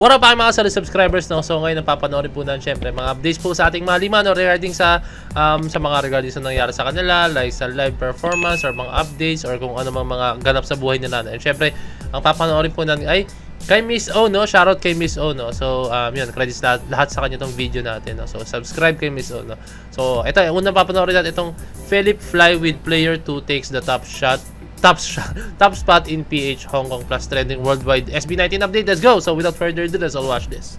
What up mga solid subscribers, no? So ngayon napapanoorin po natin syempre mga updates po sa ating mga lima, no? Regarding sa mga regarding sa nangyari sa kanila, like sa live performance or mga updates or kung ano mga ganap sa buhay nila. And syempre, ang papanoorin po natin ay kay Miss O, no? Shoutout kay Miss O, no? So, yun, credits lahat sa kanya itong video natin, no? So, subscribe kay Miss O, no? So, ito, unang papanoorin natin itong Philip Fly with player 2 takes the top spot in PH Hong Kong plus trending worldwide SB19 update. Let's go! So, without further ado, let's all watch this.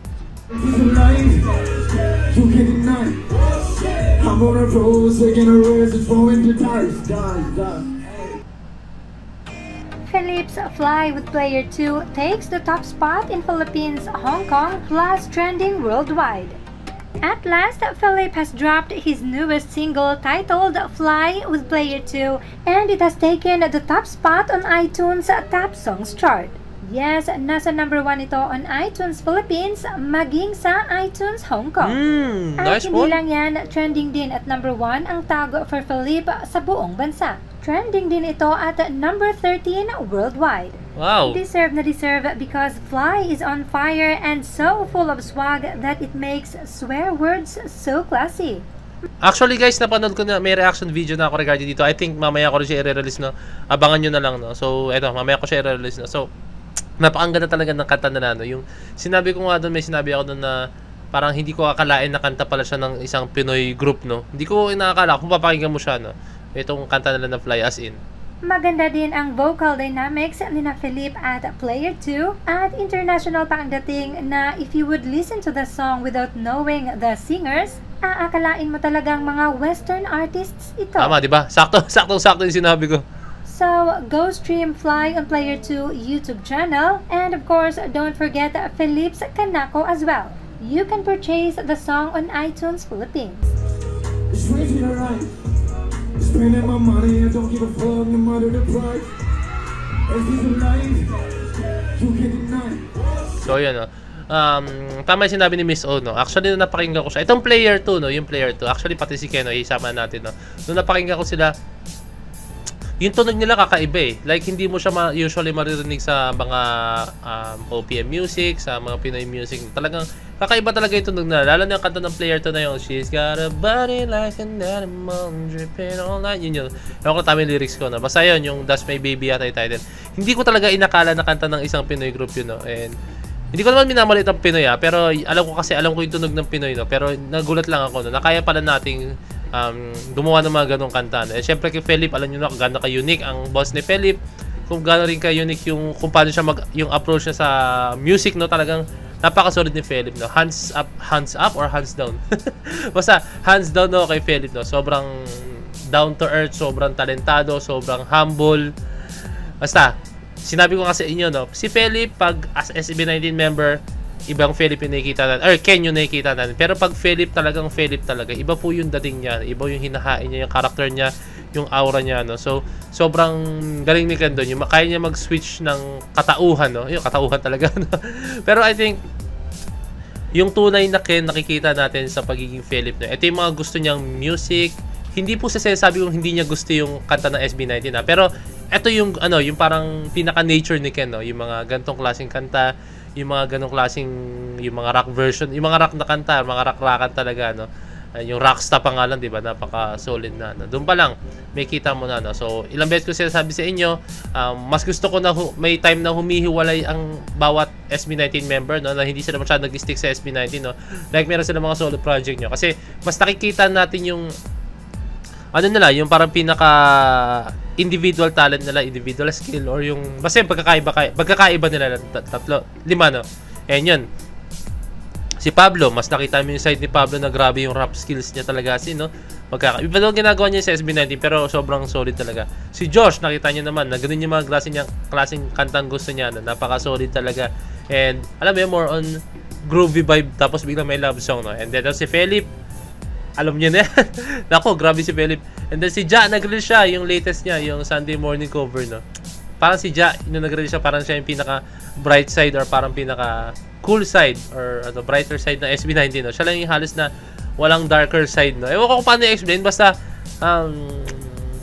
Philip's Fly with player 2 takes the top spot in Philippines, Hong Kong, plus trending worldwide. At last, Philip has dropped his newest single titled Fly with player 2 and it has taken the top spot on iTunes Top Songs chart. Yes, nasa number 1 ito on iTunes Philippines, maging sa iTunes Hong Kong. At Nice hindi one. lang yan, trending din at number 1 ang tag for Philip sa buong bansa. Trending din ito at number 13 worldwide. Wow! Deserve na deserve because Fly is on fire and so full of swag that it makes swear words so classy. Actually guys, napanood ko na, may reaction video na ako regarding dito. I think mamaya ko rin siya i-release, no? Abangan nyo na lang, no? So, eto, mamaya ko siya i-release, no? So, napakaganda talaga ng kanta na, no? Yung sinabi ko nga doon, may sinabi ako doon na parang hindi ko akalain na kanta pala siya ng isang Pinoy group, no? Hindi ko inaakala kung papakinggan mo siya, no? Itong kanta nila na Fly as in. Maganda din ang vocal dynamics ni na Philip at player 2 at international pa ang dating na if you would listen to the song without knowing the singers, aakalain mo talagang mga western artists ito. Tama, di ba? Sakto yung sinabi ko. So, go stream Fly on player 2 YouTube channel and of course, don't forget Philip's Kanako as well. You can purchase the song on iTunes Philippines. It's raising her right. Spending my money, I don't give a fuck no matter the price. If he's alive, you can deny. So, yun, no? Tama yung sinabi ni Miss O, no? Actually, nung napakinggan ko siya. Itong player 2, no? Yung player 2. Actually, pati si Ken, no? Isama natin, no? Nung napakinggan ko sila, yung tunog nila kakaiba, eh. Like, hindi mo siya usually maririnig sa mga OPM music, sa mga Pinoy music. Talagang, kakaiba talaga yung tunog nila. Lalo na yung kanta ng player 2 na yung She's got a body like an animal dripping all night. Yun yun. Ewan ko tama yung lyrics ko, no? Basta yun, yung That's My Baby yata yung title. Hindi ko talaga inakala na kanta ng isang Pinoy group yun, no? And hindi ko naman minamalit ang Pinoy, pero alam ko yung tunog ng Pinoy, no? Pero nagulat lang ako, no? Na kaya pala nating gumawa ng mga ganong kanta. Eh, syempre kay Philip, alam nyo na kung gano'n ka-unique ang boss ni Philip, kung gano'n rin ka-unique yung kung paano siya yung approach niya sa music, no? Talagang napakasolid ni Philip, no? Hands up or hands down? Basta hands down, no, kay Philip, no? Sobrang down to earth, sobrang talentado, sobrang humble. Basta sinabi ko nga sa inyo, no, si Philip pag as SB19 member, ibang Philip yung nakikita natin, or Ken yung nakikita natin. Pero pag Philip talagang Philip talaga, iba po yung dating niya, iba yung hinahain niya, yung character niya, yung aura niya, no. So, sobrang galing ni Ken doon. Yung kaya niya mag-switch ng katauhan, no. Yung katauhan talaga, no. Pero I think yung tunay na Ken nakikita natin sa pagiging Philip, no. Ito yung mga gusto niyang music. Hindi po sa sinasabi kong hindi niya gusto yung kanta ng SB19, na. Pero ito yung ano, yung parang pinaka-nature ni Ken, no. Yung mga gantong klaseng kanta, yung mga ganong klaseng, yung mga rock version, yung mga rock na kanta, mga rock-rockan talaga, no? Yung Rockstar pa nga lang, di ba? Napaka-solid na, no? Doon pa lang, may kita mo na, no? So, ilang beses ko sinasabi sa inyo, mas gusto ko na may time na humihiwalay ang bawat SB19 member, no? Na hindi sila masyado nag-stick sa SB19, no? Like, meron sila mga solo project nyo. Kasi, mas nakikita natin yung ano nila, yung parang pinaka individual talent nila, individual skill, or yung basta yung pagkakaiba nila lima, no? And yun, si Pablo, mas nakita mo yung side ni Pablo na grabe yung rap skills niya talaga, no? Iba daw ginagawa niya sa SB19 pero sobrang solid talaga. Si Josh, nakita niyo naman na ganun yung mga klaseng kantang gusto niya, no? Napaka-solid talaga. And alam mo yun, more on groovy vibe, tapos biglang may love song, no? And then si Philip, alam niyo na yan. Nako, grabe si Philip. And then si Ja, nag-release siya, yung latest niya, yung Sunday morning cover, no? Parang si Ja, yung nag-release siya, parang siya yung pinaka bright side or parang pinaka cool side or ano, brighter side ng SB19, no? Siya lang yung halos na walang darker side, no? Ewan ko kung paano i-explain, basta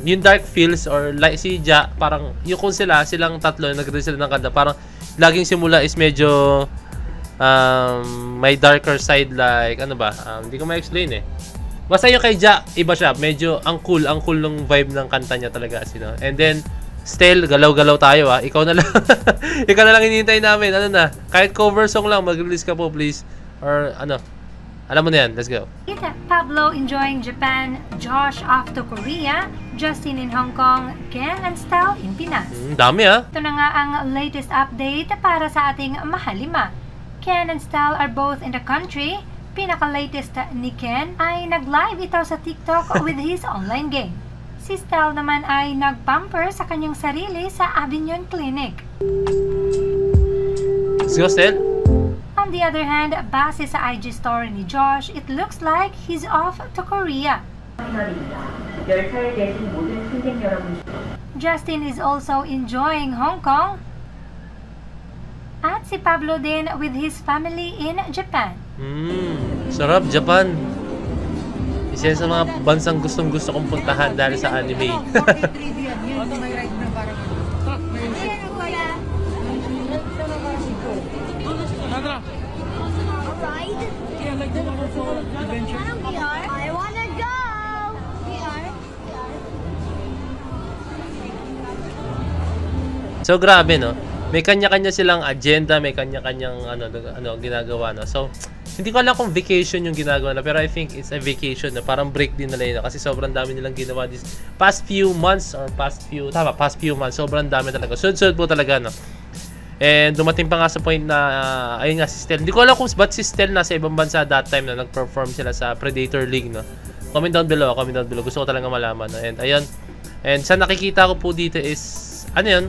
yung dark feels or like si Ja, parang yung kung silang tatlo, nag-release sila ng kanta, parang laging simula is medyo may darker side like, ano ba? Hindi ko ma-explain eh. Basta yung kay Ja, iba siya. Medyo ang cool ng vibe ng kanta niya talaga. And then, Stel, galaw-galaw tayo Ikaw na lang. Ikaw na lang hinihintay namin. Ano na? Kahit cover song lang, mag-release ka po please. Or ano. Alam mo na yan. Let's go. Pablo enjoying Japan, Josh off to Korea, Justin in Hong Kong, Ken and Style in Pinas. Dami Ito na nga ang latest update para sa ating mahalima. Ken and Style are both in the country. Pinaka-latest ni Ken ay nag-live ito sa TikTok with his online game. Si Style naman ay nag-pamper sa kanyang sarili sa Avignon Clinic. Let's go, Stel. On the other hand, base sa IG story ni Josh, it looks like he's off to Korea. Justin is also enjoying Hong Kong. At si Pablo din with his family in Japan. Sarap, Japan. Isa sa mga bansang gustong-gusto kong puntahan dahil sa anime. So grabe no. May kanya-kanya silang agenda, may kanya-kanyang ano ginagawa no. So hindi ko alam kung vacation yung ginagawa na, pero I think it's a vacation na parang break din nila yun kasi sobrang dami nilang ginawa this past few months. Sobrang dami talaga. Sunod-sunod po talaga no. And dumating pa nga sa point na ayun nga si Stel. Hindi ko alam kung ba't si Stel nasa ibang bansa that time na nag-perform sila sa Predator League no. Comment down below. Gusto ko talaga malaman no. And ayun. And sa nakikita ko po dito is ano yun?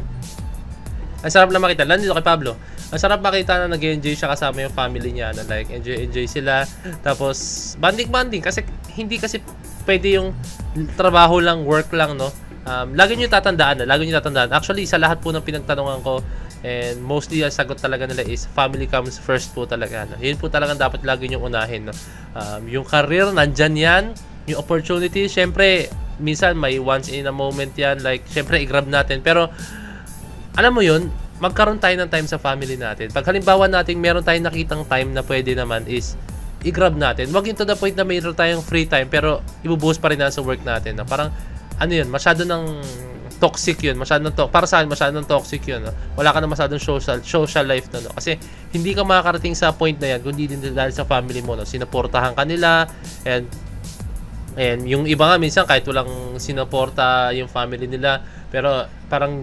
Ang sarap na makita. Nandito kay Pablo. Ang sarap makita na nag-enjoy siya kasama yung family niya. Na like, enjoy sila. Tapos, banding. Kasi, hindi kasi pwede yung trabaho lang, work lang, no? Lagi nyo tatandaan. Actually, sa lahat po ng pinagtanungan ko, and mostly ang sagot talaga nila is family comes first po talaga. No? Yun po talagang dapat lagi nyo unahin. No? Yung career, nandyan yan. Yung opportunity, syempre, minsan may once in a moment yan. Like, syempre, i-grab natin. Pero, alam mo yun, magkaroon tayo ng time sa family natin. Pag halimbawa natin meron tayong nakitang time na pwede naman is i-grab natin. Wag yung to the point na mayroon tayong free time pero ibubuhos pa rin na sa work natin. Na parang ano yun, masyado ng toxic yun. Para sa akin, masyado ng toxic yun. No? Wala ka na masyadong social life na. No? Kasi hindi ka makakarating sa point na yan kundi din dahil sa family mo. No? Sinuportahan ka nila and yung iba nga minsan kahit walang sinuporta yung family nila pero parang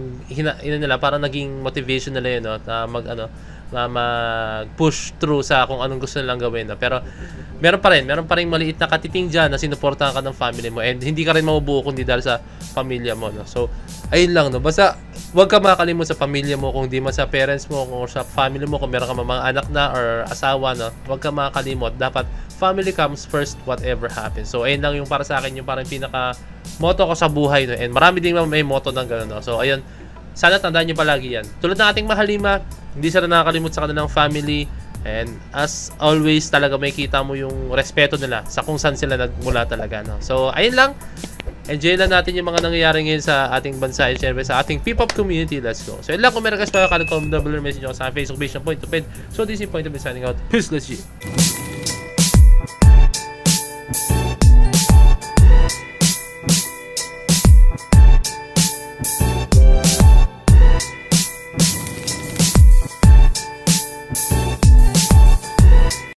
parang naging motivation nila yun no na mag-push through sa kung anong gusto nilang gawin no? Pero meron pa rin maliit na katiting dyan na sinuportahan ka ng family mo and hindi ka rin mabubuo kundi dahil sa pamilya mo no. So ayun lang no, basta huwag ka makakalimot sa pamilya mo kung di man sa parents mo kung sa family mo, kung meron ka mga anak na or asawa no, huwag ka makakalimot, dapat family comes first whatever happens. So ayun lang yung para sa akin yung parang pinaka motto ko sa buhay no, and marami din may motto ng gano'n no. So ayun, sana tandaan nyo palagi yan. Tulad ng ating mahalima, hindi sila nakakalimot sa kanilang family. And as always, talaga may kita mo yung respeto nila sa kung saan sila nagmula talaga. No? So, ayun lang. Enjoy lang natin yung mga nangyayari ngayon sa ating bansa and syempre sa ating P-pop community. Let's go. So, yun lang. Kung meron guys pa, comment double message nyo sa Facebook page ng Point to Pin. So, this is Point to Pin signing out. Peace, let's see.